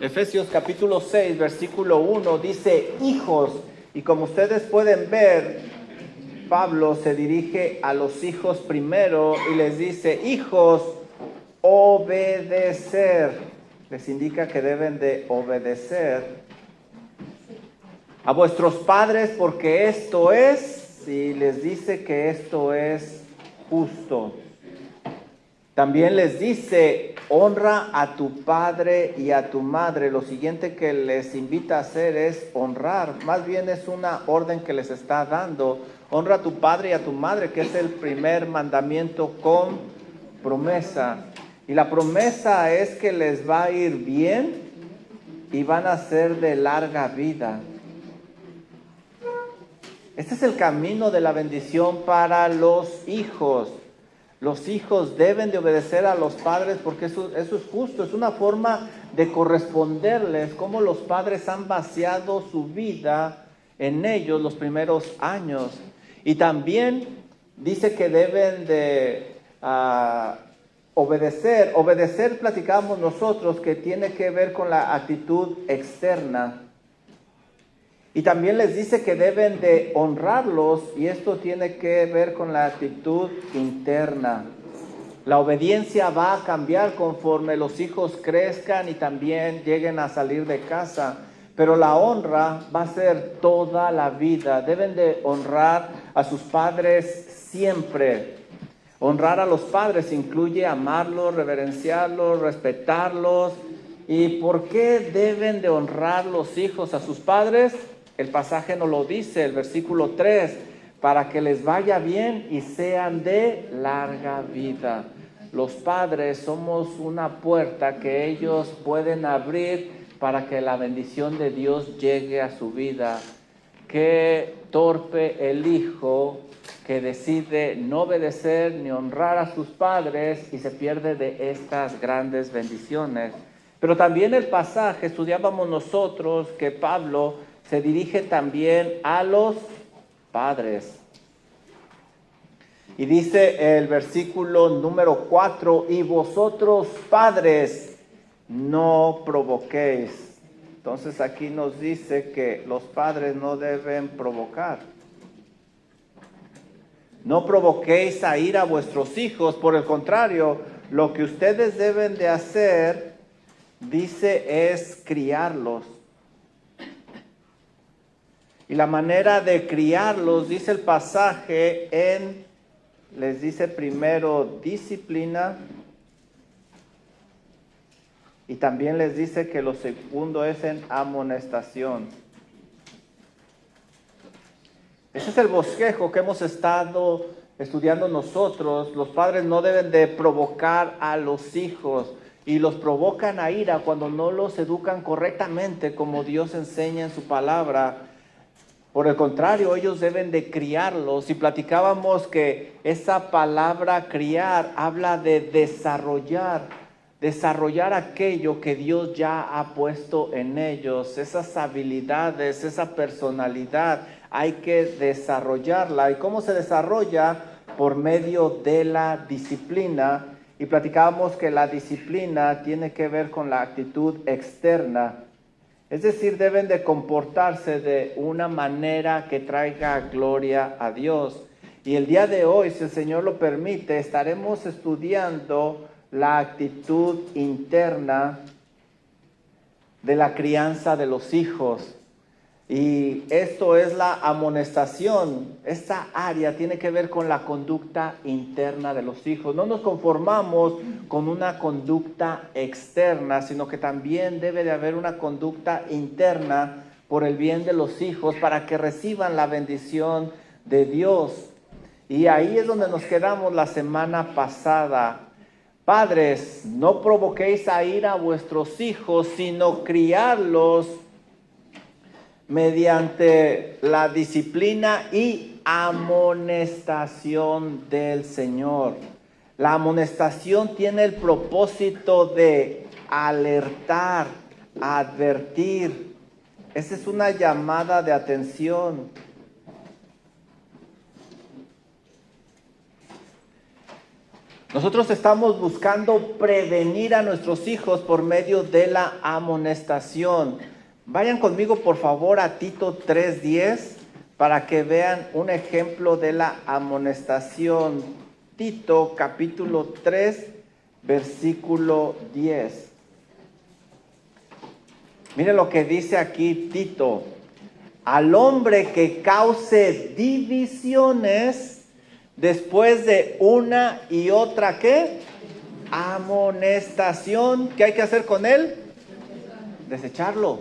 Efesios capítulo 6, versículo 1 dice, hijos, y como ustedes pueden ver, Pablo se dirige a los hijos primero y les dice, hijos, obedecer. Les indica que deben de obedecer a vuestros padres porque esto es, y les dice que esto es justo. También les dice, honra a tu padre y a tu madre. Lo siguiente que les invita a hacer es honrar. Más bien es una orden que les está dando. Honra a tu padre y a tu madre, que es el primer mandamiento con promesa. Y la promesa es que les va a ir bien y van a ser de larga vida. Este es el camino de la bendición para los hijos. Los hijos deben de obedecer a los padres porque eso es justo, es una forma de corresponderles, como los padres han vaciado su vida en ellos los primeros años. Y también dice que deben de obedecer. Obedecer, platicamos nosotros, que tiene que ver con la actitud externa. Y también les dice que deben de honrarlos y esto tiene que ver con la actitud interna. La obediencia va a cambiar conforme los hijos crezcan y también lleguen a salir de casa. Pero la honra va a ser toda la vida. Deben de honrar a sus padres siempre. Honrar a los padres incluye amarlos, reverenciarlos, respetarlos. ¿Y por qué deben de honrar los hijos a sus padres? El pasaje nos lo dice, el versículo 3, para que les vaya bien y sean de larga vida. Los padres somos una puerta que ellos pueden abrir para que la bendición de Dios llegue a su vida. Qué torpe el hijo que decide no obedecer ni honrar a sus padres y se pierde de estas grandes bendiciones. Pero también el pasaje, estudiábamos nosotros que Pablo se dirige también a los padres. Y dice el versículo número 4, y vosotros padres no provoquéis. Entonces aquí nos dice que los padres no deben provocar. No provoquéis a ira a vuestros hijos, por el contrario, lo que ustedes deben de hacer, dice, es criarlos. Y la manera de criarlos, dice el pasaje, les dice primero disciplina y también les dice que lo segundo es en amonestación. Ese es el bosquejo que hemos estado estudiando nosotros. Los padres no deben de provocar a los hijos y los provocan a ira cuando no los educan correctamente como Dios enseña en su palabra. Por el contrario, ellos deben de criarlos. Y platicábamos que esa palabra criar habla de desarrollar aquello que Dios ya ha puesto en ellos, esas habilidades, esa personalidad, hay que desarrollarla. ¿Y cómo se desarrolla? Por medio de la disciplina. Y platicábamos que la disciplina tiene que ver con la actitud externa. Es decir, deben de comportarse de una manera que traiga gloria a Dios. Y el día de hoy, si el Señor lo permite, estaremos estudiando la actitud interna de la crianza de los hijos. Y esto es la amonestación. Esta área tiene que ver con la conducta interna de los hijos. No nos conformamos con una conducta externa, sino que también debe de haber una conducta interna por el bien de los hijos para que reciban la bendición de Dios. Y ahí es donde nos quedamos la semana pasada. Padres, no provoquéis a ira a vuestros hijos, sino criarlos mediante la disciplina y amonestación del Señor. La amonestación tiene el propósito de alertar, advertir. Esa es una llamada de atención. Nosotros estamos buscando prevenir a nuestros hijos por medio de la amonestación. Vayan conmigo por favor a Tito 3:10 para que vean un ejemplo de la amonestación. Tito capítulo 3 versículo 10. Miren lo que dice aquí Tito. Al hombre que cause divisiones después de una y otra, ¿qué? Amonestación. ¿Qué hay que hacer con él? Desecharlo.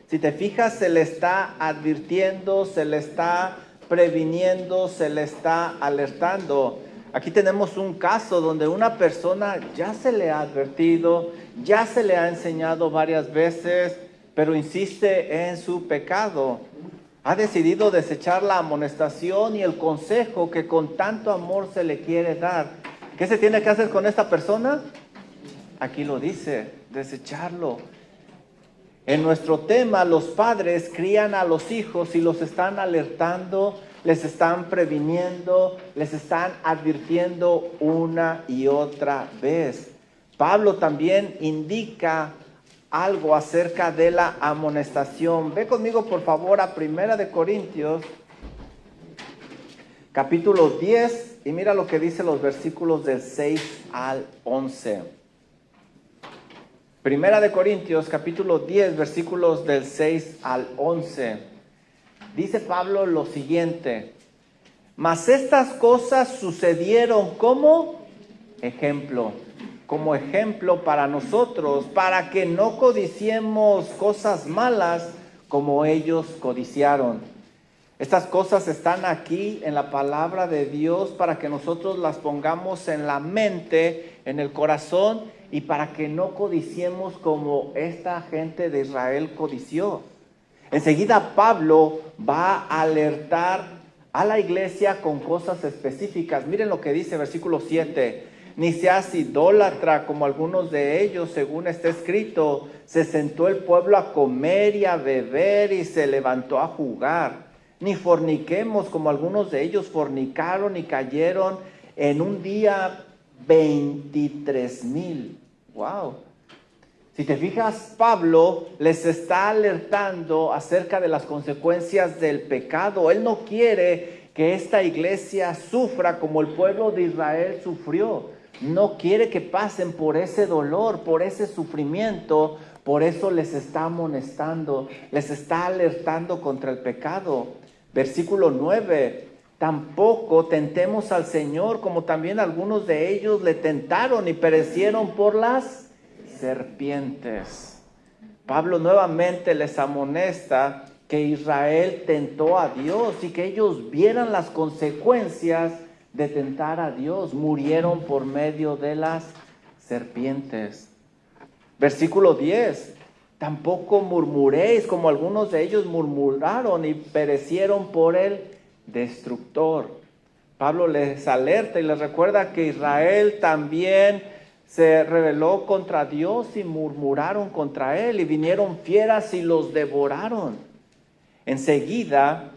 Si te fijas, se le está advirtiendo, se le está previniendo, se le está alertando. Aquí tenemos un caso donde una persona ya se le ha advertido, ya se le ha enseñado varias veces, pero insiste en su pecado. Ha decidido desechar la amonestación y el consejo que con tanto amor se le quiere dar. ¿Qué se tiene que hacer con esta persona? Aquí lo dice, desecharlo. En nuestro tema, los padres crían a los hijos y los están alertando, les están previniendo, les están advirtiendo una y otra vez. Pablo también indica algo acerca de la amonestación. Ve conmigo por favor a 1 Corintios, capítulo 10, y mira lo que dice los versículos del 6 al 11. 1 Corintios, capítulo 10, versículos del 6 al 11. Dice Pablo lo siguiente: mas estas cosas sucedieron como ejemplo para nosotros, para que no codiciemos cosas malas como ellos codiciaron. Estas cosas están aquí en la palabra de Dios para que nosotros las pongamos en la mente, en el corazón, y para que no codiciemos como esta gente de Israel codició. Enseguida Pablo va a alertar a la iglesia con cosas específicas. Miren lo que dice versículo 7. Ni seas idólatra como algunos de ellos, según está escrito. Se sentó el pueblo a comer y a beber y se levantó a jugar. Ni forniquemos como algunos de ellos fornicaron y cayeron en un día 23,000. Wow. Si te fijas, Pablo les está alertando acerca de las consecuencias del pecado. Él no quiere que esta iglesia sufra como el pueblo de Israel sufrió. No quiere que pasen por ese dolor, por ese sufrimiento. Por eso les está amonestando, les está alertando contra el pecado. Versículo 9. Tampoco tentemos al Señor como también algunos de ellos le tentaron y perecieron por las serpientes. Pablo nuevamente les amonesta que Israel tentó a Dios y que ellos vieran las consecuencias de tentar a Dios. Murieron por medio de las serpientes. Versículo 10. Tampoco murmuréis como algunos de ellos murmuraron y perecieron por el destructor. Pablo les alerta y les recuerda que Israel también se rebeló contra Dios y murmuraron contra él y vinieron fieras y los devoraron. Enseguida,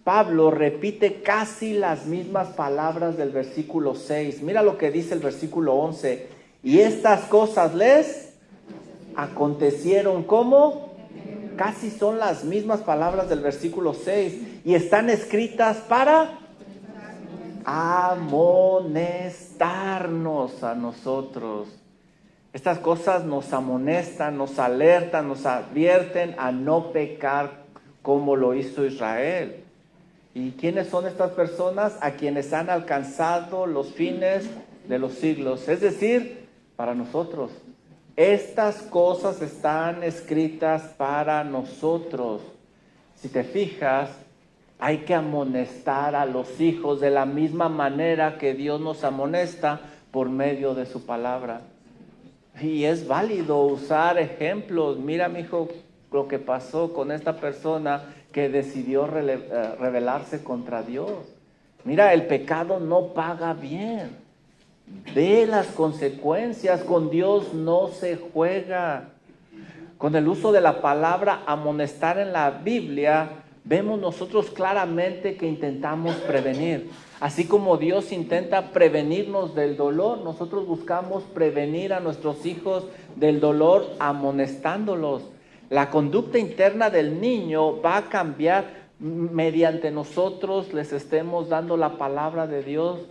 Pablo repite casi las mismas palabras del versículo 6. Mira lo que dice el versículo 11. Y estas cosas les acontecieron como casi son las mismas palabras del versículo 6 y están escritas para amonestarnos a nosotros. Estas cosas nos amonestan, nos alertan, nos advierten a no pecar como lo hizo Israel. ¿Y quiénes son estas personas? A quienes han alcanzado los fines de los siglos, es decir, para nosotros. Estas cosas están escritas para nosotros. Si te fijas, hay que amonestar a los hijos de la misma manera que Dios nos amonesta por medio de su palabra. Y es válido usar ejemplos. Mira, mi hijo, lo que pasó con esta persona que decidió rebelarse contra Dios. Mira, el pecado no paga bien. Ve las consecuencias. Con Dios no se juega. Con el uso de la palabra amonestar en la Biblia, vemos nosotros claramente que intentamos prevenir. Así como Dios intenta prevenirnos del dolor, nosotros buscamos prevenir a nuestros hijos del dolor amonestándolos. La conducta interna del niño va a cambiar mediante nosotros les estemos dando la palabra de Dios.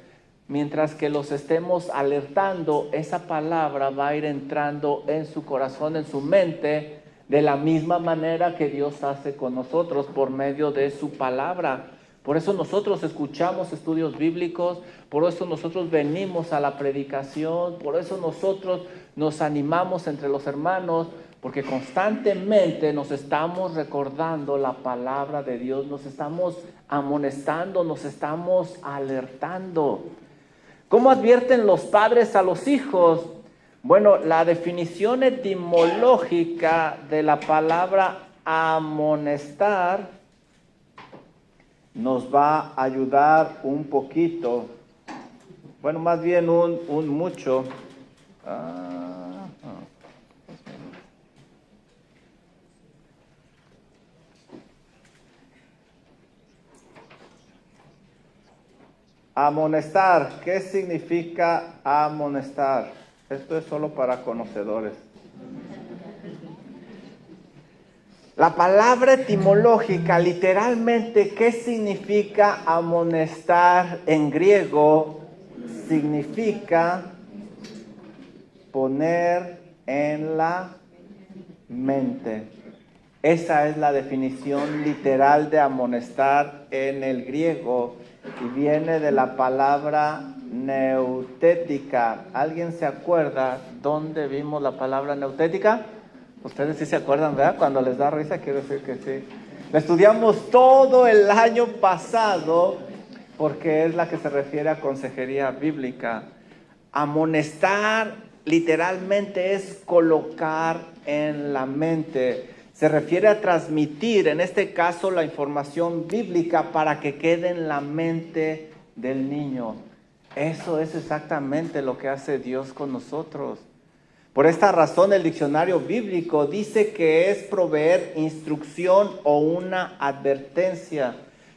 Mientras que los estemos alertando, esa palabra va a ir entrando en su corazón, en su mente, de la misma manera que Dios hace con nosotros por medio de su palabra. Por eso nosotros escuchamos estudios bíblicos, por eso nosotros venimos a la predicación, por eso nosotros nos animamos entre los hermanos, porque constantemente nos estamos recordando la palabra de Dios, nos estamos amonestando, nos estamos alertando. ¿Cómo advierten los padres a los hijos? Bueno, la definición etimológica de la palabra amonestar nos va a ayudar un poquito, bueno, más bien un mucho. Amonestar, ¿qué significa amonestar? Esto es solo para conocedores. La palabra etimológica, literalmente, ¿qué significa amonestar en griego? Significa poner en la mente. Esa es la definición literal de amonestar en el griego y viene de la palabra neutética. ¿Alguien se acuerda dónde vimos la palabra neutética? Ustedes sí se acuerdan, ¿verdad? Cuando les da risa, quiero decir que sí. La estudiamos todo el año pasado porque es la que se refiere a consejería bíblica. Amonestar literalmente es colocar en la mente. Se refiere a transmitir, en este caso, la información bíblica para que quede en la mente del niño. Eso es exactamente lo que hace Dios con nosotros. Por esta razón, el diccionario bíblico dice que es proveer instrucción o una advertencia.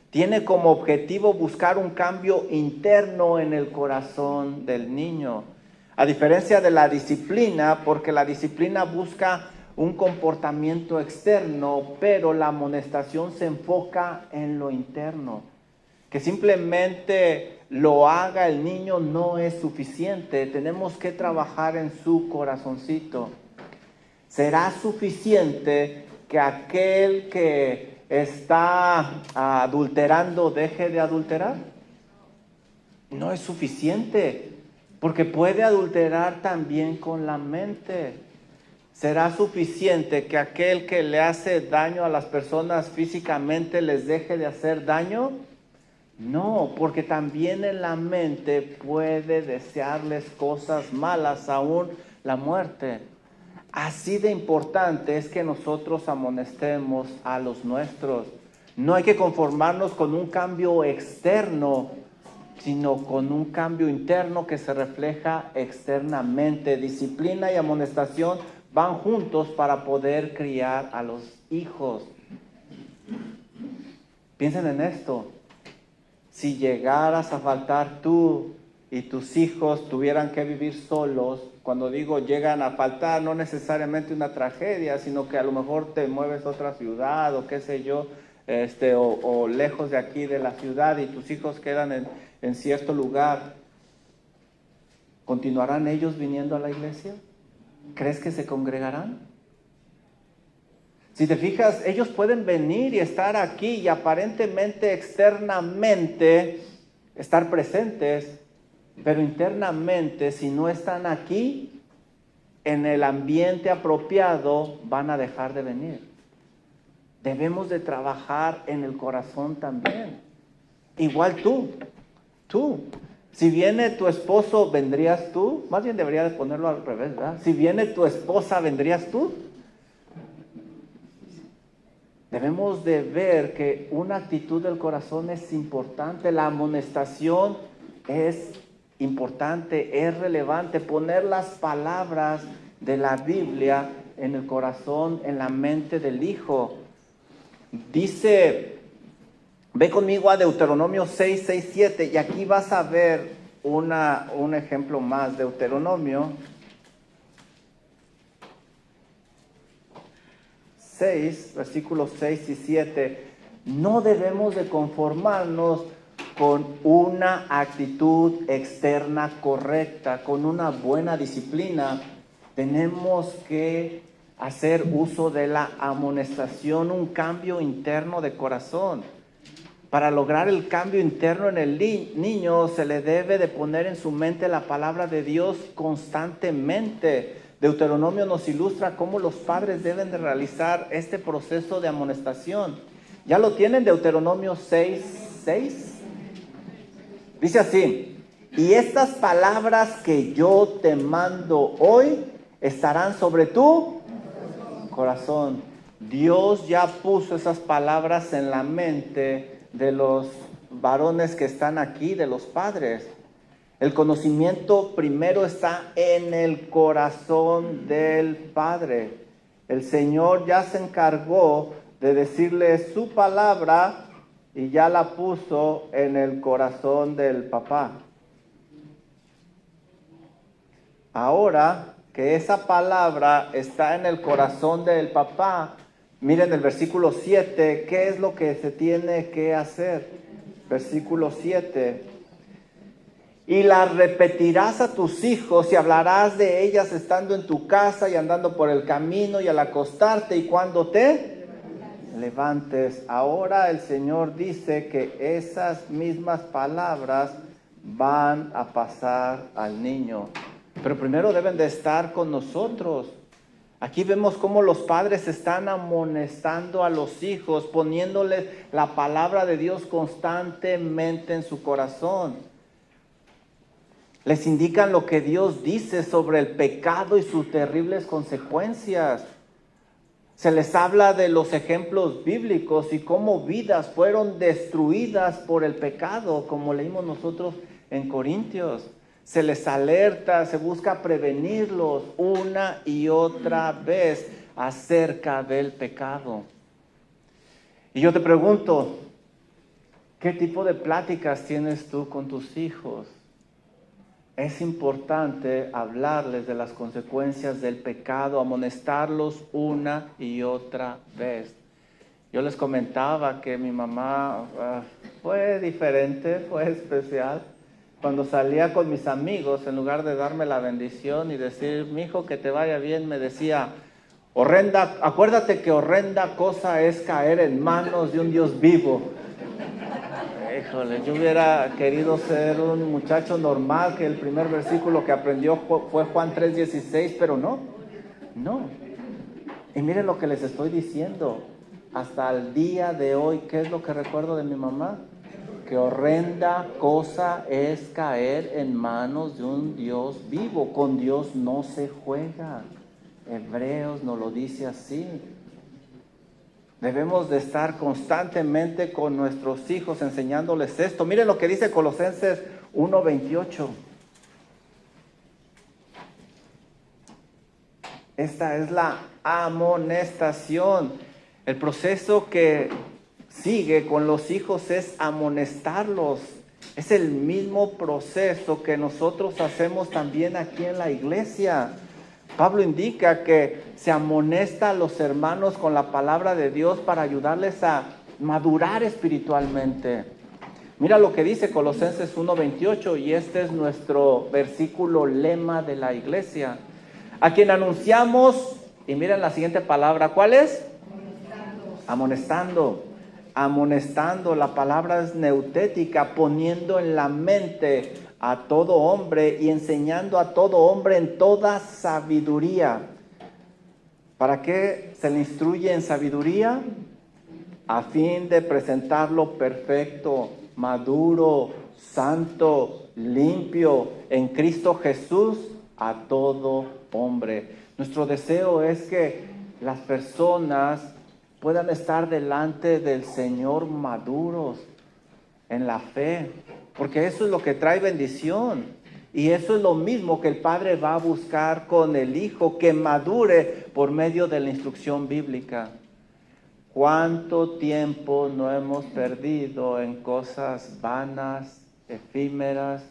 Tiene como objetivo buscar un cambio interno en el corazón del niño. A diferencia de la disciplina, porque la disciplina busca un comportamiento externo, pero la amonestación se enfoca en lo interno. Que simplemente lo haga el niño no es suficiente, tenemos que trabajar en su corazoncito. ¿Será suficiente que aquel que está adulterando deje de adulterar? No es suficiente, porque puede adulterar también con la mente. ¿Será suficiente que aquel que le hace daño a las personas físicamente les deje de hacer daño? No, porque también en la mente puede desearles cosas malas, aún la muerte. Así de importante es que nosotros amonestemos a los nuestros. No hay que conformarnos con un cambio externo, sino con un cambio interno que se refleja externamente. Disciplina y amonestación van juntos para poder criar a los hijos. Piensen en esto. Si llegaras a faltar tú y tus hijos tuvieran que vivir solos, cuando digo llegan a faltar, no necesariamente una tragedia, sino que a lo mejor te mueves a otra ciudad o qué sé yo, o lejos de aquí de la ciudad y tus hijos quedan en cierto lugar, ¿continuarán ellos viniendo a la iglesia? ¿Crees que se congregarán? Si te fijas, ellos pueden venir y estar aquí y aparentemente externamente estar presentes, pero internamente, si no están aquí, en el ambiente apropiado, van a dejar de venir. Debemos de trabajar en el corazón también. Igual tú. Si viene tu esposo, ¿vendrías tú? Más bien debería de ponerlo al revés, ¿verdad? Si viene tu esposa, ¿vendrías tú? Debemos de ver que una actitud del corazón es importante, la amonestación es importante, es relevante, poner las palabras de la Biblia en el corazón, en la mente del hijo. Dice Ve conmigo a Deuteronomio 6, 6, 7 y aquí vas a ver un ejemplo más. Deuteronomio 6, versículos 6 y 7. No debemos de conformarnos con una actitud externa correcta, con una buena disciplina. Tenemos que hacer uso de la amonestación, un cambio interno de corazón. Para lograr el cambio interno en el niño se le debe de poner en su mente la palabra de Dios constantemente. Deuteronomio nos ilustra cómo los padres deben de realizar este proceso de amonestación. ¿Ya lo tienen? Deuteronomio 6, 6. Dice así: y estas palabras que yo te mando hoy estarán sobre tu corazón. Dios ya puso esas palabras en la mente de los varones que están aquí, de los padres. El conocimiento primero está en el corazón del padre. El Señor ya se encargó de decirle su palabra y ya la puso en el corazón del papá. Ahora que esa palabra está en el corazón del papá, miren el versículo 7, ¿qué es lo que se tiene que hacer? Versículo 7. Y las repetirás a tus hijos y hablarás de ellas estando en tu casa y andando por el camino y al acostarte y cuando te levantes. Ahora el Señor dice que esas mismas palabras van a pasar al niño. Pero primero deben de estar con nosotros. Aquí vemos cómo los padres están amonestando a los hijos, poniéndoles la palabra de Dios constantemente en su corazón. Les indican lo que Dios dice sobre el pecado y sus terribles consecuencias. Se les habla de los ejemplos bíblicos y cómo vidas fueron destruidas por el pecado, como leímos nosotros en Corintios. Se les alerta, se busca prevenirlos una y otra vez acerca del pecado. Y yo te pregunto, ¿qué tipo de pláticas tienes tú con tus hijos? Es importante hablarles de las consecuencias del pecado, amonestarlos una y otra vez. Yo les comentaba que mi mamá fue diferente, fue especial. Cuando salía con mis amigos, en lugar de darme la bendición y decir, mi hijo, que te vaya bien, me decía, acuérdate que horrenda cosa es caer en manos de un Dios vivo. Híjole, yo hubiera querido ser un muchacho normal, que el primer versículo que aprendió fue Juan 3:16, pero no. Y miren lo que les estoy diciendo. Hasta el día de hoy, ¿qué es lo que recuerdo de mi mamá? Que horrenda cosa es caer en manos de un Dios vivo. Con Dios no se juega. Hebreos nos lo dice así. Debemos de estar constantemente con nuestros hijos enseñándoles esto. Miren lo que dice Colosenses 1:28. Esta es la amonestación. El proceso que sigue con los hijos es amonestarlos. Es el mismo proceso que nosotros hacemos también aquí en la iglesia. Pablo indica que se amonesta a los hermanos con la palabra de Dios para ayudarles a madurar espiritualmente. Mira lo que dice Colosenses 1:28 y este es nuestro versículo lema de la iglesia. A quien anunciamos, y miren la siguiente palabra, ¿cuál es? Amonestando. Amonestando, la palabra es neutética, poniendo en la mente a todo hombre y enseñando a todo hombre en toda sabiduría. ¿Para qué se le instruye en sabiduría? A fin de presentarlo perfecto, maduro, santo, limpio, en Cristo Jesús a todo hombre. Nuestro deseo es que las personas puedan estar delante del Señor maduros en la fe, porque eso es lo que trae bendición. Y eso es lo mismo que el Padre va a buscar con el Hijo, que madure por medio de la instrucción bíblica. ¿Cuánto tiempo no hemos perdido en cosas vanas, efímeras?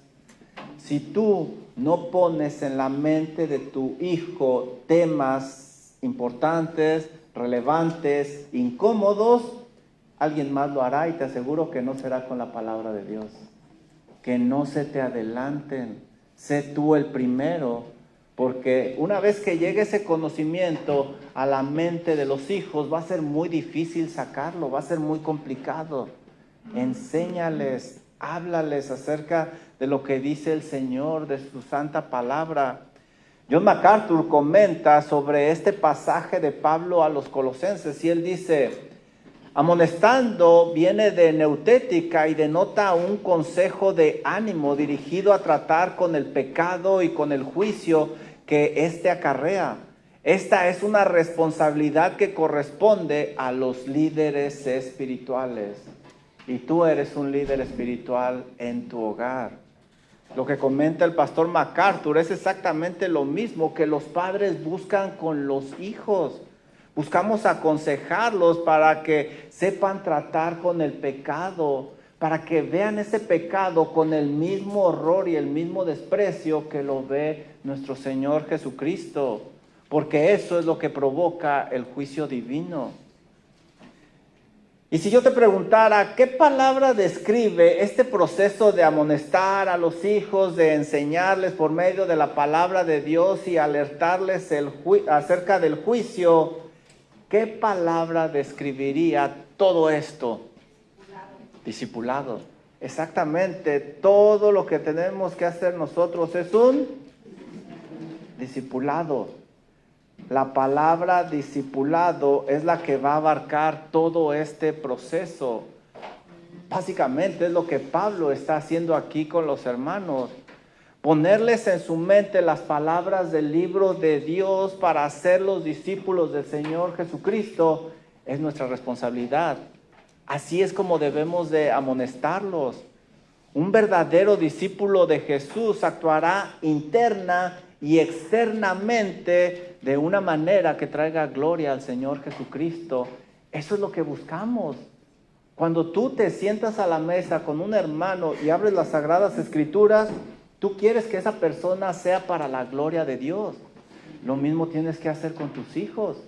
Si tú no pones en la mente de tu hijo temas importantes, relevantes, incómodos, alguien más lo hará y te aseguro que no será con la palabra de Dios. Que no se te adelanten, sé tú el primero, porque una vez que llegue ese conocimiento a la mente de los hijos, va a ser muy difícil sacarlo, va a ser muy complicado. Enséñales, háblales acerca de lo que dice el Señor, de su santa palabra. John MacArthur comenta sobre este pasaje de Pablo a los Colosenses y él dice: amonestando viene de neutética y denota un consejo de ánimo dirigido a tratar con el pecado y con el juicio que éste acarrea. Esta es una responsabilidad que corresponde a los líderes espirituales. Y tú eres un líder espiritual en tu hogar. Lo que comenta el pastor MacArthur es exactamente lo mismo que los padres buscan con los hijos. Buscamos aconsejarlos para que sepan tratar con el pecado, para que vean ese pecado con el mismo horror y el mismo desprecio que lo ve nuestro Señor Jesucristo, porque eso es lo que provoca el juicio divino. Y si yo te preguntara, ¿qué palabra describe este proceso de amonestar a los hijos, de enseñarles por medio de la palabra de Dios y alertarles acerca del juicio? ¿Qué palabra describiría todo esto? Discipulado. Exactamente, todo lo que tenemos que hacer nosotros es un discipulado. La palabra discipulado es la que va a abarcar todo este proceso. Básicamente es lo que Pablo está haciendo aquí con los hermanos. Ponerles en su mente las palabras del libro de Dios para ser los discípulos del Señor Jesucristo es nuestra responsabilidad. Así es como debemos de amonestarlos. Un verdadero discípulo de Jesús actuará interna y externamente de una manera que traiga gloria al Señor Jesucristo. Eso es lo que buscamos. Cuando tú te sientas a la mesa con un hermano y abres las Sagradas Escrituras, tú quieres que esa persona sea para la gloria de Dios. Lo mismo tienes que hacer con tus hijos.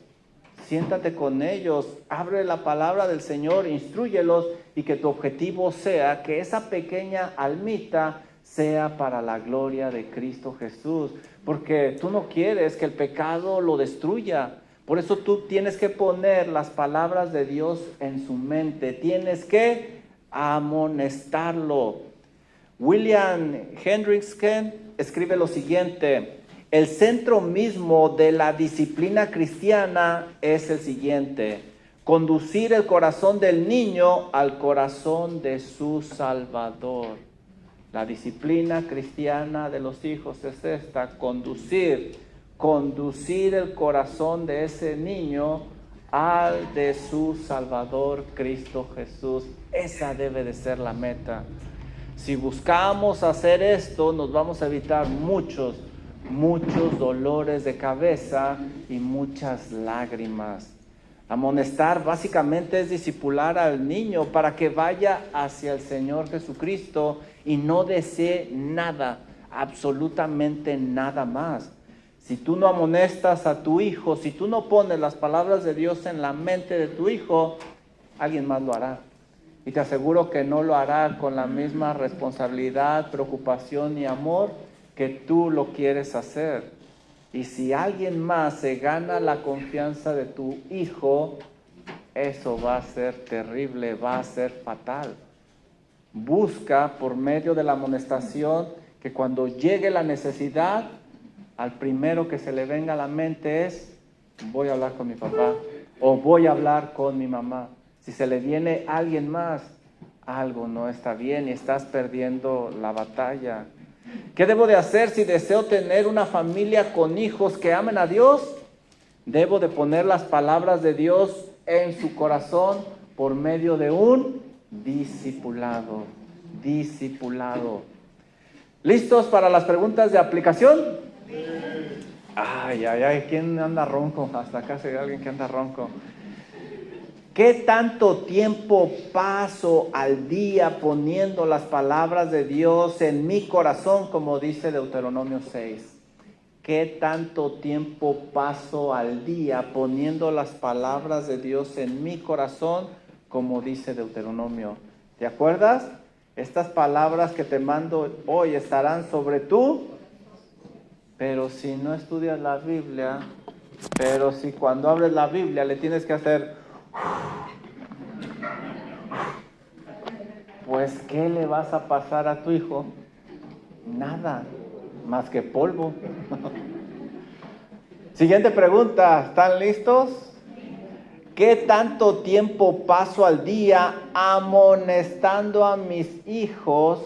Siéntate con ellos, abre la palabra del Señor, instrúyelos y que tu objetivo sea que esa pequeña almita sea para la gloria de Cristo Jesús. Porque tú no quieres que el pecado lo destruya. Por eso tú tienes que poner las palabras de Dios en su mente. Tienes que amonestarlo. William Hendrickson escribe lo siguiente: el centro mismo de la disciplina cristiana es el siguiente: conducir el corazón del niño al corazón de su Salvador. La disciplina cristiana de los hijos es esta: conducir el corazón de ese niño al de su Salvador Cristo Jesús. Esa debe de ser la meta. Si buscamos hacer esto, nos vamos a evitar muchos dolores de cabeza y muchas lágrimas. Amonestar básicamente es discipular al niño para que vaya hacia el Señor Jesucristo y no desee nada, absolutamente nada más. Si tú no amonestas a tu hijo, si tú no pones las palabras de Dios en la mente de tu hijo, alguien más lo hará. Y te aseguro que no lo hará con la misma responsabilidad, preocupación y amor que tú lo quieres hacer. Y si alguien más se gana la confianza de tu hijo, eso va a ser terrible, va a ser fatal. Busca por medio de la amonestación que cuando llegue la necesidad, al primero que se le venga a la mente es: voy a hablar con mi papá o voy a hablar con mi mamá. Si se le viene a alguien más, algo no está bien y estás perdiendo la batalla. ¿Qué debo de hacer si deseo tener una familia con hijos que amen a Dios? Debo de poner las palabras de Dios en su corazón por medio de un discipulado. ¿Listos para las preguntas de aplicación? Ay, ¿quién anda ronco? Hasta acá se ve alguien que anda ronco. ¿Qué tanto tiempo paso al día poniendo las palabras de Dios en mi corazón, como dice Deuteronomio 6? ¿Qué tanto tiempo paso al día poniendo las palabras de Dios en mi corazón, como dice Deuteronomio? ¿Te acuerdas? Estas palabras que te mando hoy estarán sobre tú, pero si no estudias la Biblia, pero si cuando abres la Biblia le tienes que hacer, pues ¿qué le vas a pasar a tu hijo? Nada, más que polvo. Siguiente pregunta, ¿están listos? ¿Qué tanto tiempo paso al día amonestando a mis hijos,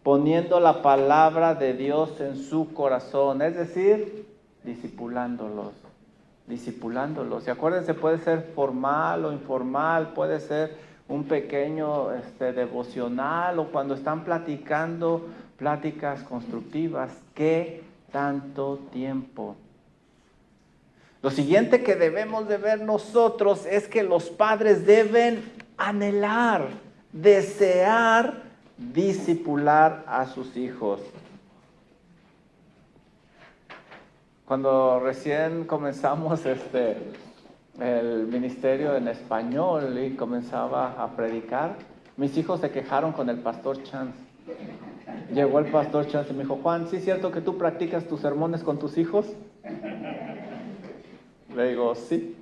poniendo la palabra de Dios en su corazón? Es decir, discipulándolos. Y acuérdense, puede ser formal o informal, puede ser un pequeño devocional, o cuando están platicando pláticas constructivas. ¿Qué tanto tiempo? Lo siguiente que debemos de ver nosotros es que los padres deben anhelar, desear, discipular a sus hijos. Cuando recién comenzamos el ministerio en español y comenzaba a predicar, mis hijos se quejaron con el pastor Chance. Llegó el pastor Chance y me dijo, Juan, ¿sí es cierto que tú practicas tus sermones con tus hijos? Le digo, sí.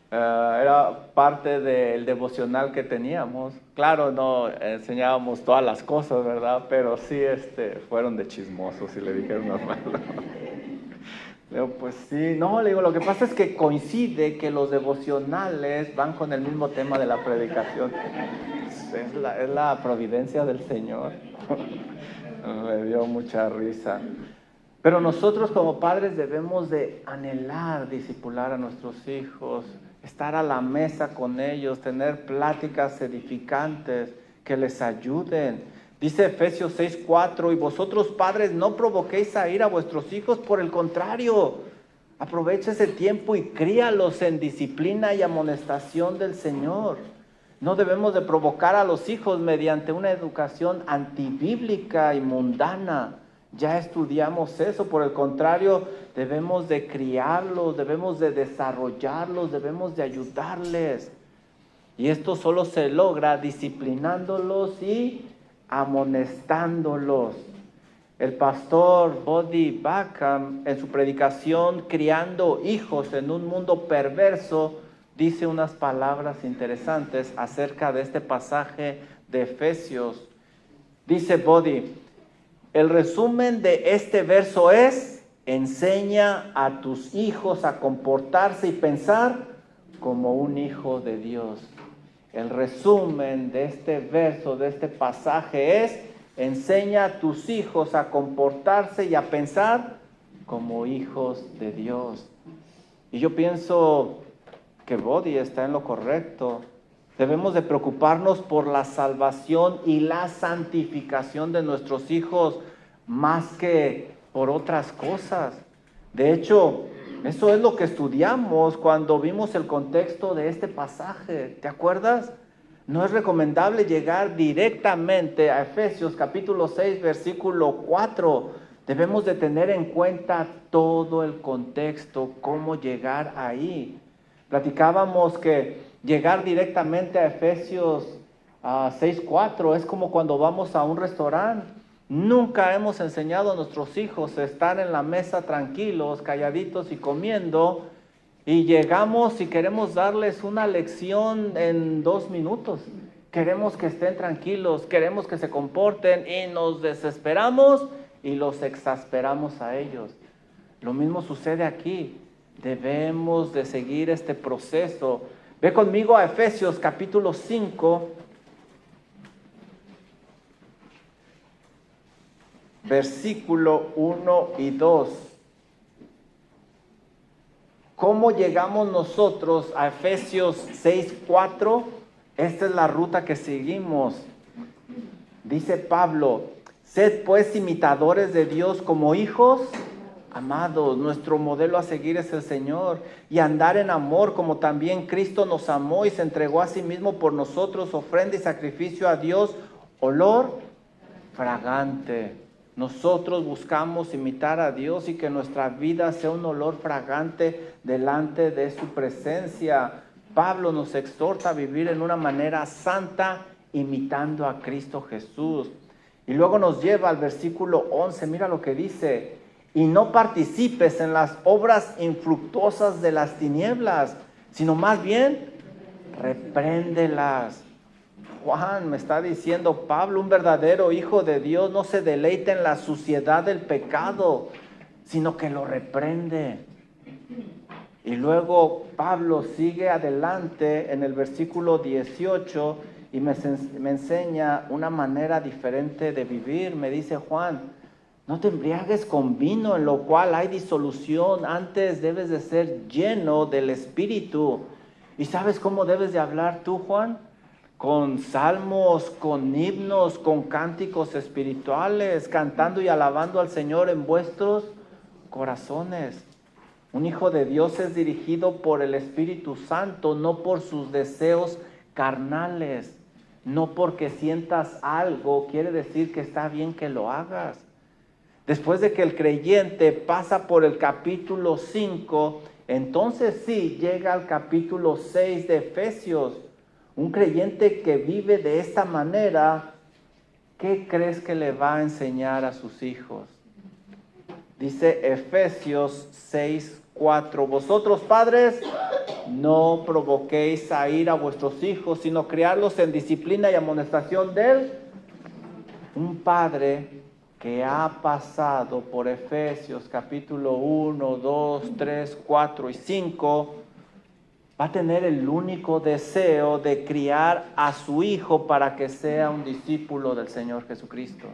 Era parte del devocional que teníamos. Claro, no enseñábamos todas las cosas, ¿verdad? Pero sí fueron de chismosos y le dijeron normal. Le digo, pues sí. No, le digo, lo que pasa es que coincide que los devocionales van con el mismo tema de la predicación. Es la providencia del Señor. Me dio mucha risa. Pero nosotros como padres debemos de anhelar discipular a nuestros hijos, estar a la mesa con ellos, tener pláticas edificantes que les ayuden. Dice Efesios 6:4, y vosotros padres no provoquéis a ira a vuestros hijos, por el contrario, aprovecha ese tiempo y críalos en disciplina y amonestación del Señor. No debemos de provocar a los hijos mediante una educación antibíblica y mundana. Ya estudiamos eso, por el contrario, debemos de criarlos, debemos de desarrollarlos, debemos de ayudarles. Y esto solo se logra disciplinándolos y amonestándolos. El pastor Bodhi Backham, en su predicación Criando hijos en un mundo perverso, dice unas palabras interesantes acerca de este pasaje de Efesios. Dice Bodhi, el resumen de este verso es: enseña a tus hijos a comportarse y pensar como un hijo de Dios. El resumen de este verso, de este pasaje es: enseña a tus hijos a comportarse y a pensar como hijos de Dios. Y yo pienso que Bodhi está en lo correcto. Debemos de preocuparnos por la salvación y la santificación de nuestros hijos más que por otras cosas. De hecho, eso es lo que estudiamos cuando vimos el contexto de este pasaje. ¿Te acuerdas? No es recomendable llegar directamente a Efesios capítulo 6, versículo 4. Debemos de tener en cuenta todo el contexto, cómo llegar ahí. Platicábamos que llegar directamente a Efesios 6:4 es como cuando vamos a un restaurante. Nunca hemos enseñado a nuestros hijos a estar en la mesa tranquilos, calladitos y comiendo, y llegamos y queremos darles una lección en 2 minutos. Queremos que estén tranquilos, queremos que se comporten y nos desesperamos y los exasperamos a ellos. Lo mismo sucede aquí. Debemos de seguir este proceso. Ve conmigo a Efesios capítulo 5, versículo 1 y 2. ¿Cómo llegamos nosotros a Efesios 6:4? Esta es la ruta que seguimos. Dice Pablo: sed pues imitadores de Dios como hijos Amados, nuestro modelo a seguir es el Señor, y andar en amor como también Cristo nos amó y se entregó a sí mismo por nosotros, ofrenda y sacrificio a Dios, olor fragante. Nosotros buscamos imitar a Dios y que nuestra vida sea un olor fragante delante de su presencia. Pablo nos exhorta a vivir en una manera santa, imitando a Cristo Jesús. Y luego nos lleva al versículo 11, mira lo que dice: y no participes en las obras infructuosas de las tinieblas, sino más bien repréndelas. Juan me está diciendo, Pablo, un verdadero hijo de Dios no se deleita en la suciedad del pecado, sino que lo reprende. Y luego Pablo sigue adelante en el versículo 18 y me enseña una manera diferente de vivir. Me dice Juan: no te embriagues con vino, en lo cual hay disolución, antes debes de ser lleno del Espíritu. ¿Y sabes cómo debes de hablar tú, Juan? Con salmos, con himnos, con cánticos espirituales, cantando y alabando al Señor en vuestros corazones. Un hijo de Dios es dirigido por el Espíritu Santo, no por sus deseos carnales. No porque sientas algo quiere decir que está bien que lo hagas. Después de que el creyente pasa por el capítulo 5, entonces sí llega al capítulo 6 de Efesios. Un creyente que vive de esta manera, ¿qué crees que le va a enseñar a sus hijos? Dice Efesios 6:4: vosotros padres, no provoquéis a ira a vuestros hijos, sino criarlos en disciplina y amonestación de él. Un padre que ha pasado por Efesios capítulo 1, 2, 3, 4 y 5, va a tener el único deseo de criar a su hijo para que sea un discípulo del Señor Jesucristo.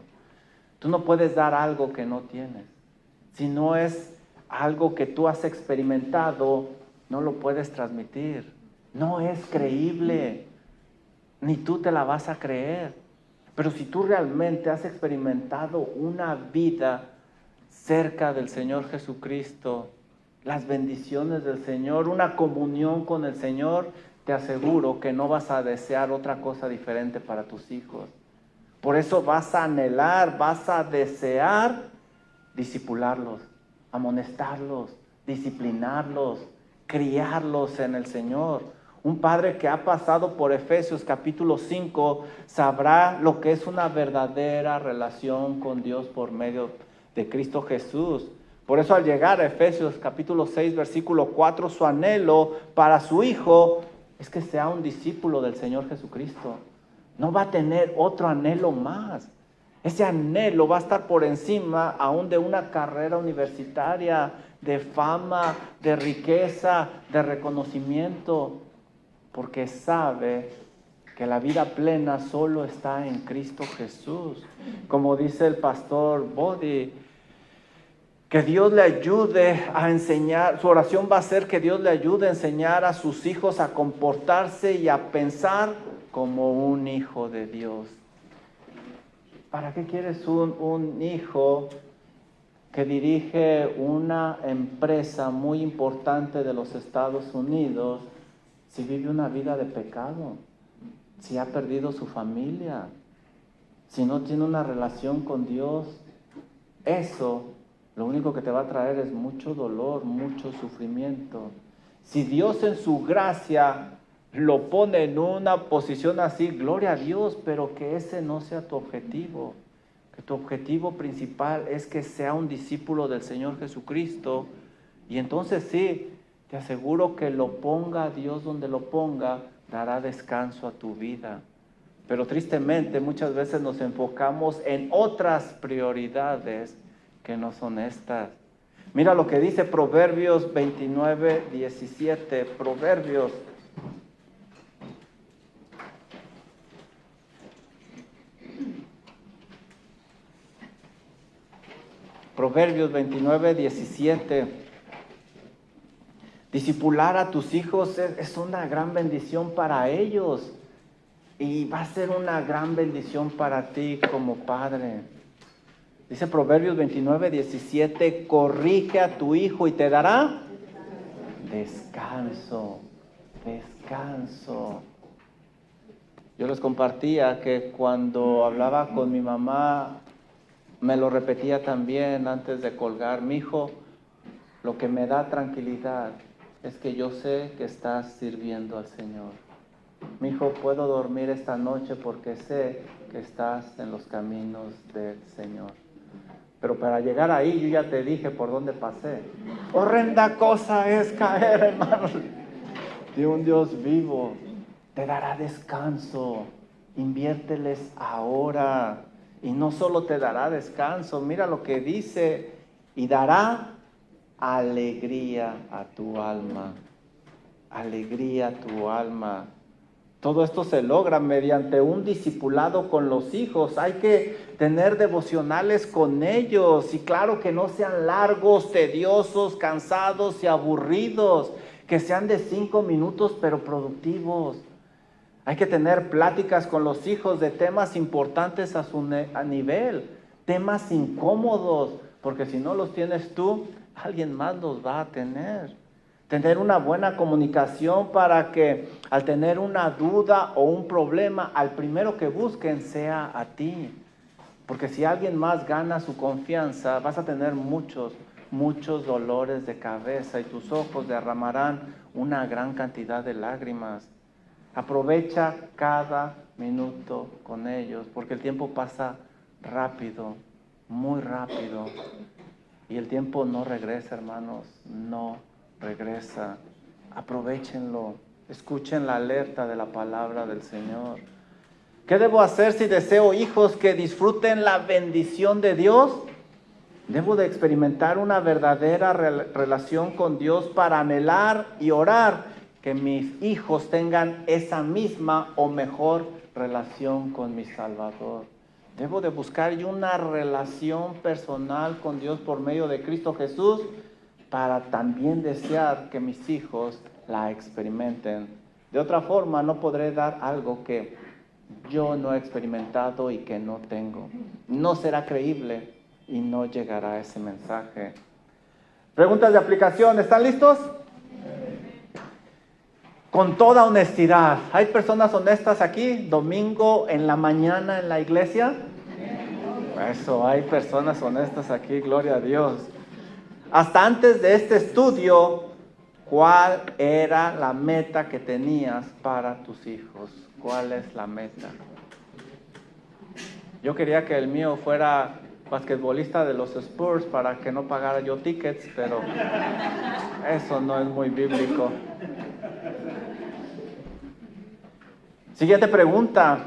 Tú no puedes dar algo que no tienes. Si no es algo que tú has experimentado, no lo puedes transmitir. No es creíble, ni tú te la vas a creer. Pero si tú realmente has experimentado una vida cerca del Señor Jesucristo, las bendiciones del Señor, una comunión con el Señor, te aseguro que no vas a desear otra cosa diferente para tus hijos. Por eso vas a anhelar, vas a desear discipularlos, amonestarlos, disciplinarlos, criarlos en el Señor. Un padre que ha pasado por Efesios capítulo 5 sabrá lo que es una verdadera relación con Dios por medio de Cristo Jesús. Por eso al llegar a Efesios capítulo 6 versículo 4, su anhelo para su hijo es que sea un discípulo del Señor Jesucristo. No va a tener otro anhelo más. Ese anhelo va a estar por encima aún de una carrera universitaria, de fama, de riqueza, de reconocimiento, porque sabe que la vida plena solo está en Cristo Jesús. Como dice el pastor Body, que Dios le ayude a enseñar, su oración va a ser que Dios le ayude a enseñar a sus hijos a comportarse y a pensar como un hijo de Dios. ¿Para qué quieres un hijo que dirige una empresa muy importante de los Estados Unidos si vive una vida de pecado, si ha perdido su familia, si no tiene una relación con Dios? Eso lo único que te va a traer es mucho dolor, mucho sufrimiento. Si Dios en su gracia lo pone en una posición así, gloria a Dios, pero que ese no sea tu objetivo. Que tu objetivo principal es que sea un discípulo del Señor Jesucristo. Y entonces sí, te aseguro que lo ponga Dios donde lo ponga, dará descanso a tu vida. Pero tristemente muchas veces nos enfocamos en otras prioridades que no son estas. Mira lo que dice Proverbios 29, 17. Proverbios 29, 17. Discipular a tus hijos es una gran bendición para ellos y va a ser una gran bendición para ti como padre. Dice Proverbios 29:17, corrige a tu hijo y te dará descanso, descanso. Yo les compartía que cuando hablaba con mi mamá, me lo repetía también antes de colgar. Mi hijo, lo que me da tranquilidad es que yo sé que estás sirviendo al Señor. Mi hijo, puedo dormir esta noche porque sé que estás en los caminos del Señor. Pero para llegar ahí, yo ya te dije por dónde pasé. Horrenda cosa es caer, hermanos, de un Dios vivo. Te dará descanso. Inviérteles ahora. Y no solo te dará descanso, mira lo que dice, y dará alegría a tu alma. Alegría a tu alma. Todo esto se logra mediante un discipulado con los hijos. Hay que tener devocionales con ellos. Y claro, que no sean largos, tediosos, cansados y aburridos. Que sean de 5 minutos, pero productivos. Hay que tener pláticas con los hijos de temas importantes a nivel. Temas incómodos. Porque si no los tienes tú, alguien más los va a tener. Tener una buena comunicación para que al tener una duda o un problema, al primero que busquen sea a ti. Porque si alguien más gana su confianza, vas a tener muchos dolores de cabeza y tus ojos derramarán una gran cantidad de lágrimas. Aprovecha cada minuto con ellos, porque el tiempo pasa rápido, muy rápido. Y el tiempo no regresa, hermanos, no regresa. Aprovechenlo. Escuchen la alerta de la palabra del Señor. ¿Qué debo hacer si deseo hijos que disfruten la bendición de Dios? Debo de experimentar una verdadera relación con Dios para anhelar y orar que mis hijos tengan esa misma o mejor relación con mi Salvador. Debo de buscar una relación personal con Dios por medio de Cristo Jesús, para también desear que mis hijos la experimenten. De otra forma, no podré dar algo que yo no he experimentado y que no tengo. No será creíble y no llegará ese mensaje. Preguntas de aplicación, ¿están listos? Con toda honestidad, ¿hay personas honestas aquí? Domingo en la mañana en la iglesia. Eso, hay personas honestas aquí, gloria a Dios. Hasta antes de este estudio, ¿cuál era la meta que tenías para tus hijos? ¿Cuál es la meta? Yo quería que el mío fuera basquetbolista de los Spurs para que no pagara yo tickets, pero eso no es muy bíblico. Siguiente pregunta,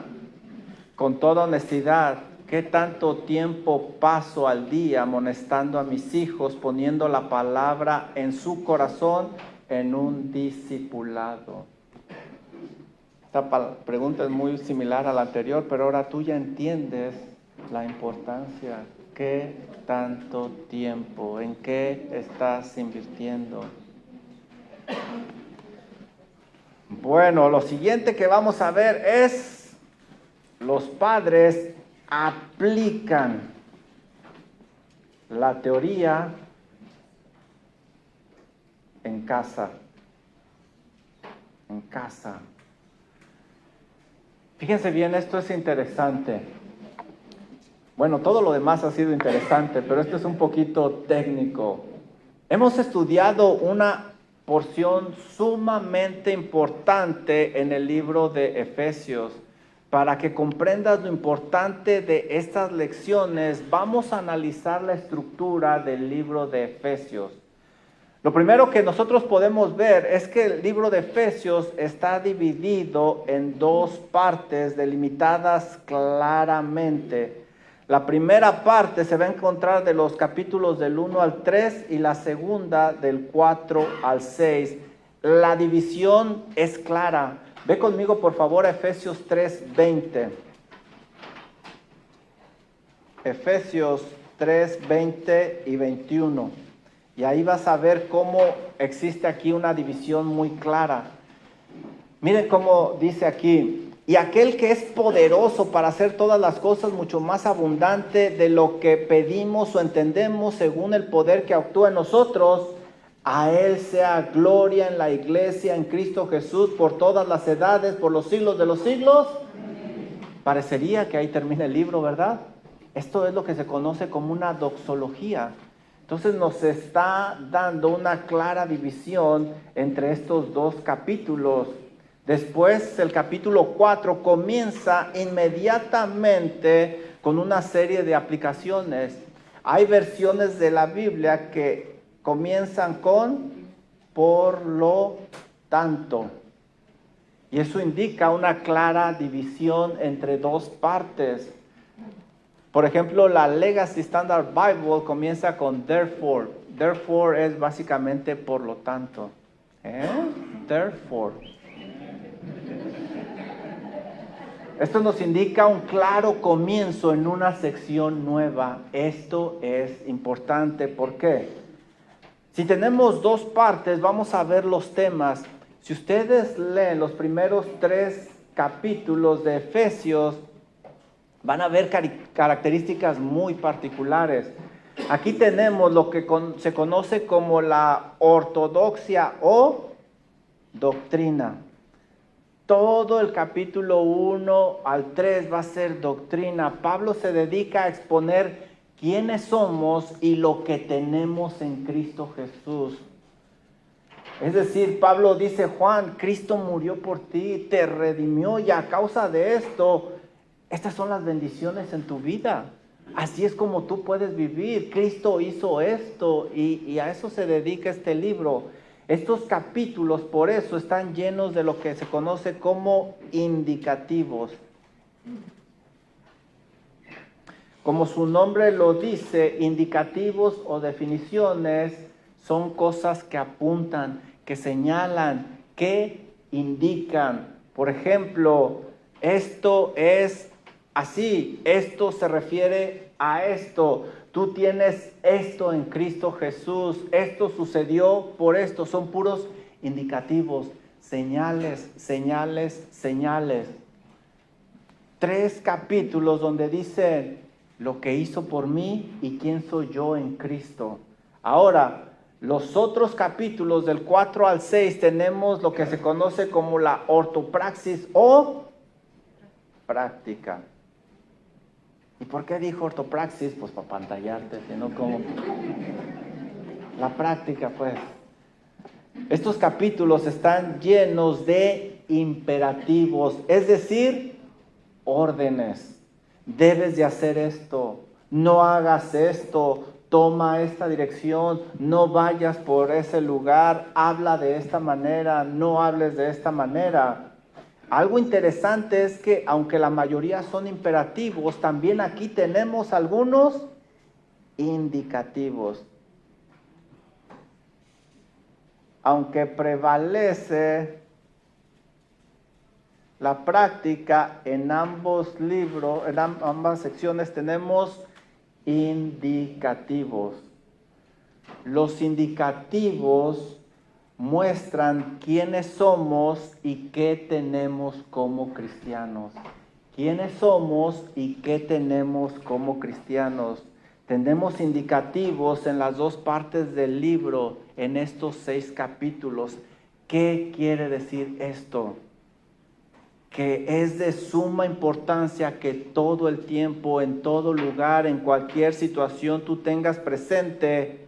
con toda honestidad. ¿Qué tanto tiempo paso al día amonestando a mis hijos, poniendo la palabra en su corazón en un discipulado? Esta pregunta es muy similar a la anterior, pero ahora tú ya entiendes la importancia. ¿Qué tanto tiempo? ¿En qué estás invirtiendo? Bueno, lo siguiente que vamos a ver es los padres aplican la teoría en casa. En casa. Fíjense bien, esto es interesante. Bueno, todo lo demás ha sido interesante, pero esto es un poquito técnico. Hemos estudiado una porción sumamente importante en el libro de Efesios. Para que comprendas lo importante de estas lecciones, vamos a analizar la estructura del libro de Efesios. Lo primero que nosotros podemos ver es que el libro de Efesios está dividido en dos partes delimitadas claramente. La primera parte se va a encontrar de los capítulos del 1 al 3 y la segunda del 4 al 6. La división es clara. Ve conmigo, por favor, a Efesios 3:20. Efesios 3:20 y 21. Y ahí vas a ver cómo existe aquí una división muy clara. Miren cómo dice aquí: Y aquel que es poderoso para hacer todas las cosas mucho más abundante de lo que pedimos o entendemos según el poder que actúa en nosotros, a Él sea gloria en la iglesia, en Cristo Jesús, por todas las edades, por los siglos de los siglos. Parecería que ahí termina el libro, ¿verdad? Esto es lo que se conoce como una doxología. Entonces nos está dando una clara división entre estos dos capítulos. Después el capítulo 4 comienza inmediatamente con una serie de aplicaciones. Hay versiones de la Biblia que comienzan con por lo tanto. Y eso indica una clara división entre dos partes. Por ejemplo, la Legacy Standard Bible comienza con therefore. Therefore es básicamente por lo tanto. Therefore. Esto nos indica un claro comienzo en una sección nueva. Esto es importante. ¿Por qué? Si tenemos dos partes, vamos a ver los temas. Si ustedes leen los primeros 3 capítulos de Efesios, van a ver características muy particulares. Aquí tenemos lo que se conoce como la ortodoxia o doctrina. Todo el capítulo 1 al 3 va a ser doctrina. Pablo se dedica a exponer quiénes somos y lo que tenemos en Cristo Jesús. Es decir, Pablo dice, Juan, Cristo murió por ti, te redimió y a causa de esto, estas son las bendiciones en tu vida. Así es como tú puedes vivir. Cristo hizo esto y a eso se dedica este libro. Estos capítulos, por eso, están llenos de lo que se conoce como indicativos. Como su nombre lo dice, indicativos o definiciones son cosas que apuntan, que señalan, que indican. Por ejemplo, esto es así, esto se refiere a esto. Tú tienes esto en Cristo Jesús, esto sucedió por esto. Son puros indicativos, señales, señales, señales. 3 capítulos donde dice lo que hizo por mí y quién soy yo en Cristo. Ahora, los otros capítulos del 4 al 6 tenemos lo que se conoce como la ortopraxis o práctica. ¿Y por qué dijo ortopraxis? Pues para pantallarte, sino como la práctica, pues. Estos capítulos están llenos de imperativos, es decir, órdenes. Debes de hacer esto, no hagas esto, toma esta dirección, no vayas por ese lugar, habla de esta manera, no hables de esta manera. Algo interesante es que aunque la mayoría son imperativos, también aquí tenemos algunos indicativos. Aunque prevalece la práctica en ambos libros, en ambas secciones tenemos indicativos. Los indicativos muestran quiénes somos y qué tenemos como cristianos. ¿Quiénes somos y qué tenemos como cristianos? Tenemos indicativos en las dos partes del libro, en estos 6 capítulos. ¿Qué quiere decir esto? Que es de suma importancia que todo el tiempo, en todo lugar, en cualquier situación, tú tengas presente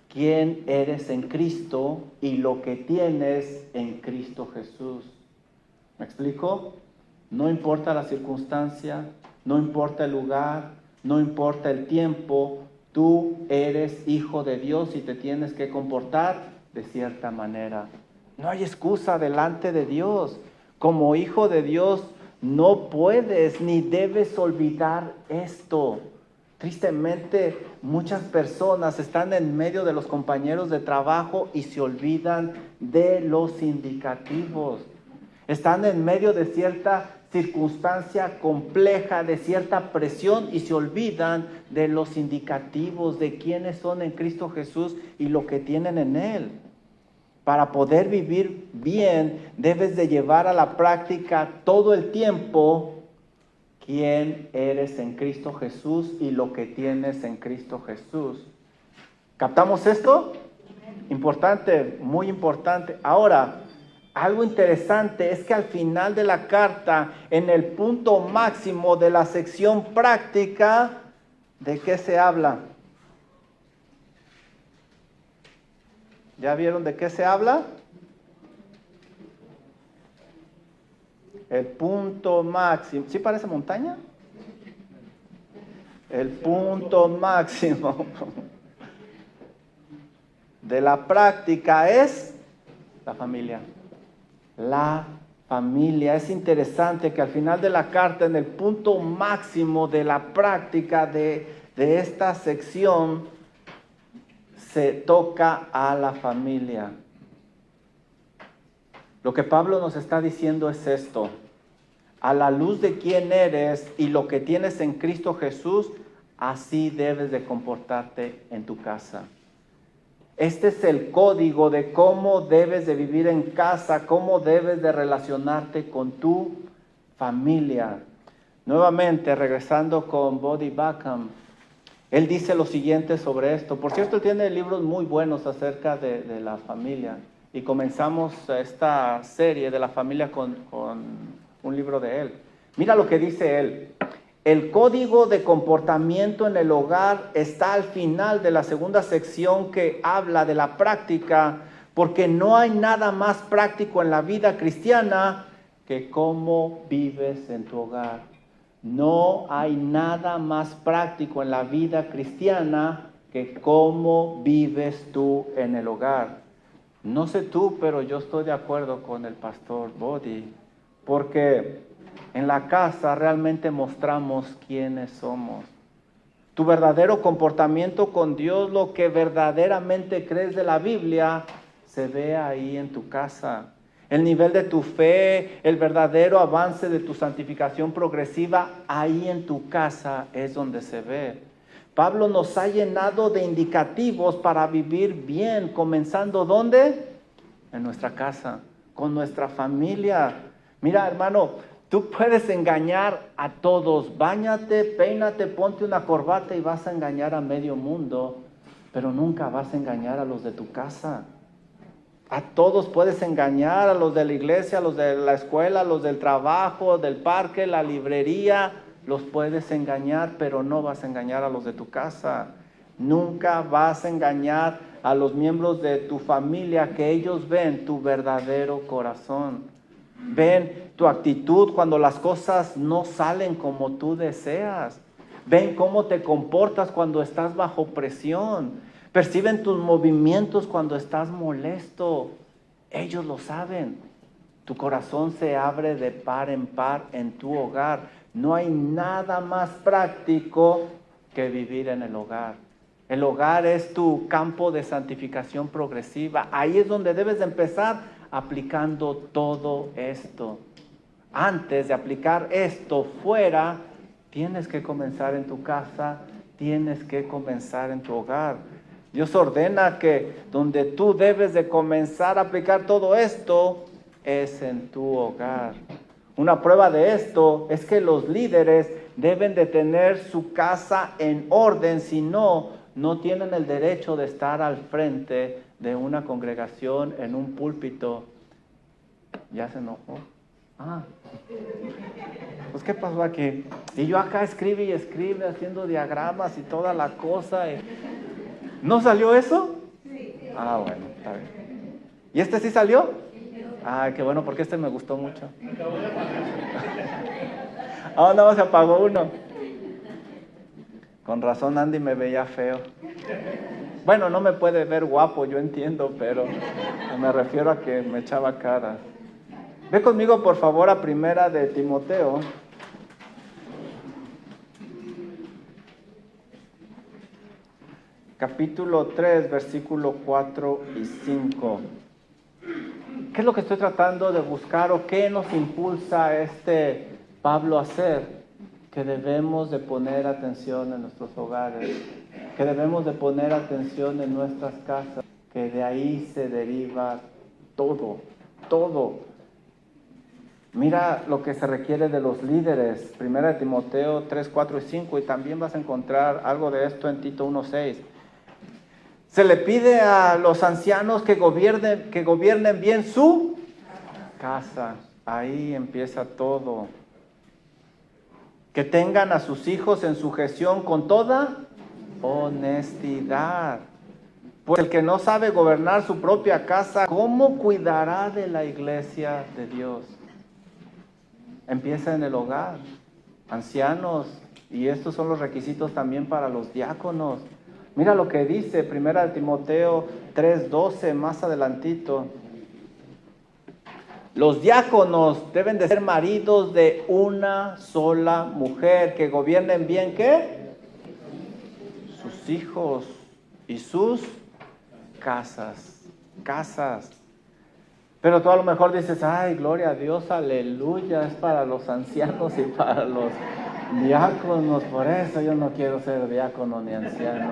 quién eres en Cristo y lo que tienes en Cristo Jesús. ¿Me explico? No importa la circunstancia, no importa el lugar, no importa el tiempo, tú eres hijo de Dios y te tienes que comportar de cierta manera. No hay excusa delante de Dios. Como hijo de Dios no puedes ni debes olvidar esto. Tristemente, muchas personas están en medio de los compañeros de trabajo y se olvidan de los indicativos. Están en medio de cierta circunstancia compleja, de cierta presión y se olvidan de los indicativos, de quiénes son en Cristo Jesús y lo que tienen en Él. Para poder vivir bien, debes de llevar a la práctica todo el tiempo quién eres en Cristo Jesús y lo que tienes en Cristo Jesús. ¿Captamos esto? Importante, muy importante. Ahora, algo interesante es que al final de la carta, en el punto máximo de la sección práctica, ¿de qué se habla? ¿Ya vieron de qué se habla? El punto máximo. ¿Sí parece montaña? El punto máximo de la práctica es la familia. La familia. Es interesante que al final de la carta, en el punto máximo de la práctica de esta sección, se toca a la familia. Lo que Pablo nos está diciendo es esto: a la luz de quién eres y lo que tienes en Cristo Jesús, así debes de comportarte en tu casa. Este es el código de cómo debes de vivir en casa, cómo debes de relacionarte con tu familia. Nuevamente, regresando con Bodhi Backham, él dice lo siguiente sobre esto. Por cierto, él tiene libros muy buenos acerca de la familia. Y comenzamos esta serie de la familia con un libro de él. Mira lo que dice él. El código de comportamiento en el hogar está al final de la segunda sección que habla de la práctica, porque no hay nada más práctico en la vida cristiana que cómo vives en tu hogar. No hay nada más práctico en la vida cristiana que cómo vives tú en el hogar. No sé tú, pero yo estoy de acuerdo con el pastor Bodhi, porque en la casa realmente mostramos quiénes somos. Tu verdadero comportamiento con Dios, lo que verdaderamente crees de la Biblia, se ve ahí en tu casa. El nivel de tu fe, el verdadero avance de tu santificación progresiva, ahí en tu casa es donde se ve. Pablo nos ha llenado de indicativos para vivir bien, comenzando ¿dónde? En nuestra casa, con nuestra familia. Mira, hermano, tú puedes engañar a todos. Báñate, peínate, ponte una corbata y vas a engañar a medio mundo, pero nunca vas a engañar a los de tu casa. A todos puedes engañar, a los de la iglesia, a los de la escuela, a los del trabajo, del parque, la librería, los puedes engañar, pero no vas a engañar a los de tu casa. Nunca vas a engañar a los miembros de tu familia, que ellos ven tu verdadero corazón. Ven tu actitud cuando las cosas no salen como tú deseas. Ven cómo te comportas cuando estás bajo presión. Perciben tus movimientos cuando estás molesto. Ellos lo saben. Tu corazón se abre de par en par en tu hogar. No hay nada más práctico que vivir en el hogar. El hogar es tu campo de santificación progresiva. Ahí es donde debes de empezar aplicando todo esto. Antes de aplicar esto fuera, tienes que comenzar en tu casa, tienes que comenzar en tu hogar. Dios ordena que donde tú debes de comenzar a aplicar todo esto es en tu hogar. Una prueba de esto es que los líderes deben de tener su casa en orden, si no, no tienen el derecho de estar al frente de una congregación en un púlpito. ¿Ya se enojó? Pues ¿qué pasó aquí? Y yo acá escribe y escribe haciendo diagramas y toda la cosa. ¿No salió eso? Sí. Bueno, está bien. ¿Y este sí salió? Qué bueno, porque este me gustó mucho. No, se apagó uno. Con razón Andy me veía feo. Bueno, no me puede ver guapo, yo entiendo, pero me refiero a que me echaba cara. Ve conmigo, por favor, a Primera de Timoteo. Capítulo 3, versículo 4 y 5. ¿Qué es lo que estoy tratando de buscar o qué nos impulsa Pablo a hacer? Que debemos de poner atención en nuestros hogares, que debemos de poner atención en nuestras casas, que de ahí se deriva todo, todo. Mira lo que se requiere de los líderes. 1 Timoteo 3, 4 y 5, y también vas a encontrar algo de esto en Tito 1, 6. Se le pide a los ancianos que gobiernen bien su casa. Ahí empieza todo. Que tengan a sus hijos en sujeción con toda honestidad. Pues el que no sabe gobernar su propia casa, ¿cómo cuidará de la iglesia de Dios? Empieza en el hogar. Ancianos, y estos son los requisitos también para los diáconos. Mira lo que dice 1 Timoteo 3:12, más adelantito. Los diáconos deben de ser maridos de una sola mujer, que gobiernen bien, ¿qué? Sus hijos y sus casas. Pero tú a lo mejor dices, ay, gloria a Dios, aleluya, es para los ancianos y para los diáconos. Por eso yo no quiero ser diácono ni anciano.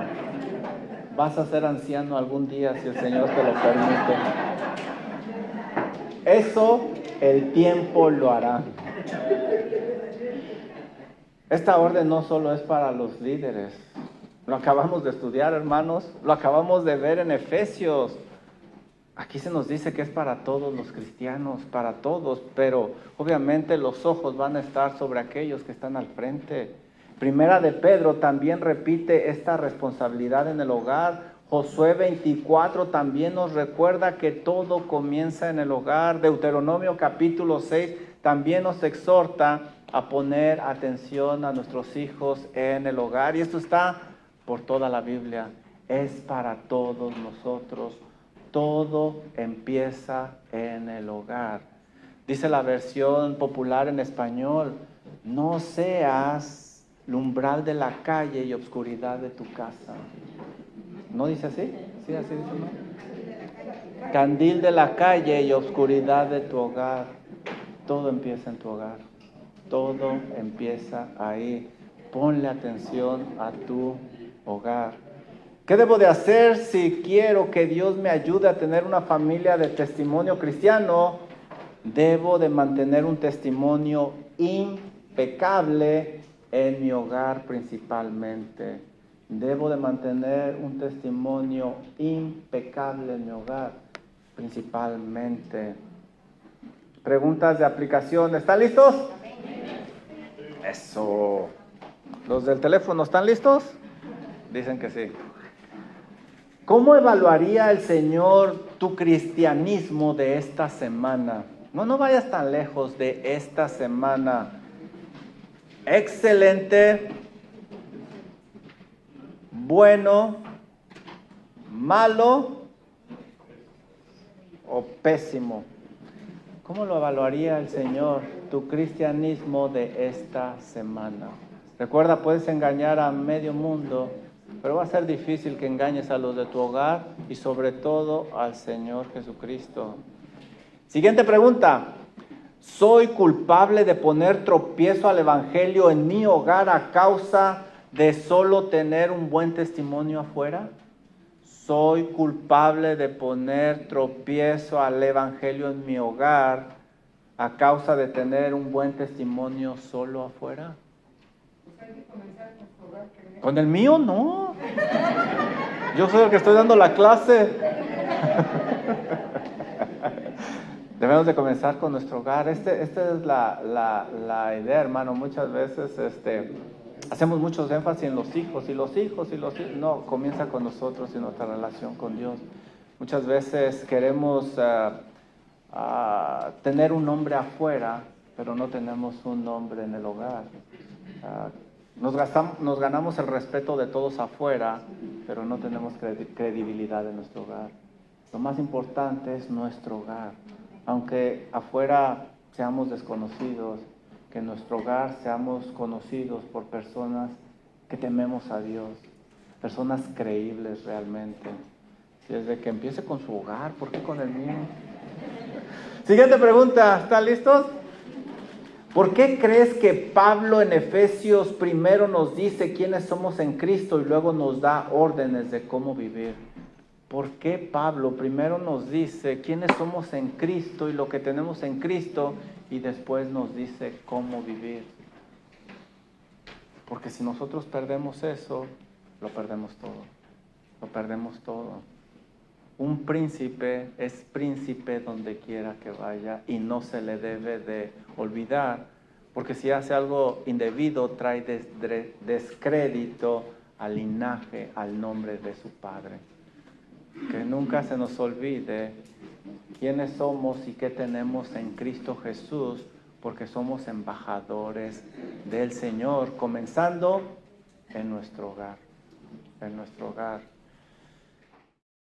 Vas a ser anciano algún día si el Señor te lo permite. Eso el tiempo lo hará. Esta orden no solo es para los líderes. Lo acabamos de estudiar, hermanos. Lo acabamos de ver en Efesios. Aquí se nos dice que es para todos los cristianos, para todos. Pero obviamente los ojos van a estar sobre aquellos que están al frente. Primera de Pedro también repite esta responsabilidad en el hogar. Josué 24 también nos recuerda que todo comienza en el hogar. Deuteronomio capítulo 6 también nos exhorta a poner atención a nuestros hijos en el hogar. Y esto está por toda la Biblia. Es para todos nosotros. Todo empieza en el hogar. Dice la versión popular en español: no seas umbral de la calle y obscuridad de tu casa. ¿No dice así? Sí, así dice, ¿no? Candil de la calle y obscuridad de tu hogar. Todo empieza en tu hogar. Todo empieza ahí. Ponle atención a tu hogar. ¿Qué debo de hacer si quiero que Dios me ayude a tener una familia de testimonio cristiano? Debo de mantener un testimonio impecable en mi hogar principalmente. Debo de mantener un testimonio impecable en mi hogar, principalmente. Preguntas de aplicación. ¿Están listos? Eso. ¿Los del teléfono están listos? Dicen que sí. ¿Cómo evaluaría el Señor tu cristianismo de esta semana? No vayas tan lejos de esta semana. Excelente, bueno, malo o pésimo. ¿Cómo lo evaluaría el Señor tu cristianismo de esta semana? Recuerda, puedes engañar a medio mundo, pero va a ser difícil que engañes a los de tu hogar y sobre todo al Señor Jesucristo. Siguiente pregunta. ¿Soy culpable de poner tropiezo al Evangelio en mi hogar a causa de solo tener un buen testimonio afuera? ¿Soy culpable de poner tropiezo al Evangelio en mi hogar a causa de tener un buen testimonio solo afuera? Con el mío no. Yo soy el que estoy dando la clase. Debemos de comenzar con nuestro hogar. Esta es la idea, hermano. Muchas veces hacemos muchos énfasis en los hijos. No, comienza con nosotros y nuestra relación con Dios. Muchas veces queremos tener un nombre afuera, pero no tenemos un nombre en el hogar. Nos ganamos el respeto de todos afuera, pero no tenemos credibilidad en nuestro hogar. Lo más importante es nuestro hogar. Aunque afuera seamos desconocidos, que en nuestro hogar seamos conocidos por personas que tememos a Dios, personas creíbles realmente. Desde que empiece con su hogar, ¿por qué con el mío? Siguiente pregunta, ¿están listos? ¿Por qué crees que Pablo en Efesios primero nos dice quiénes somos en Cristo y luego nos da órdenes de cómo vivir? ¿por qué Pablo primero nos dice quiénes somos en Cristo y lo que tenemos en Cristo y después nos dice cómo vivir? Porque si nosotros perdemos eso, lo perdemos todo. Lo perdemos todo. Un príncipe es príncipe donde quiera que vaya y no se le debe de olvidar, porque si hace algo indebido trae descrédito al linaje, al nombre de su padre. Que nunca se nos olvide quiénes somos y qué tenemos en Cristo Jesús, porque somos embajadores del Señor, comenzando en nuestro hogar, en nuestro hogar.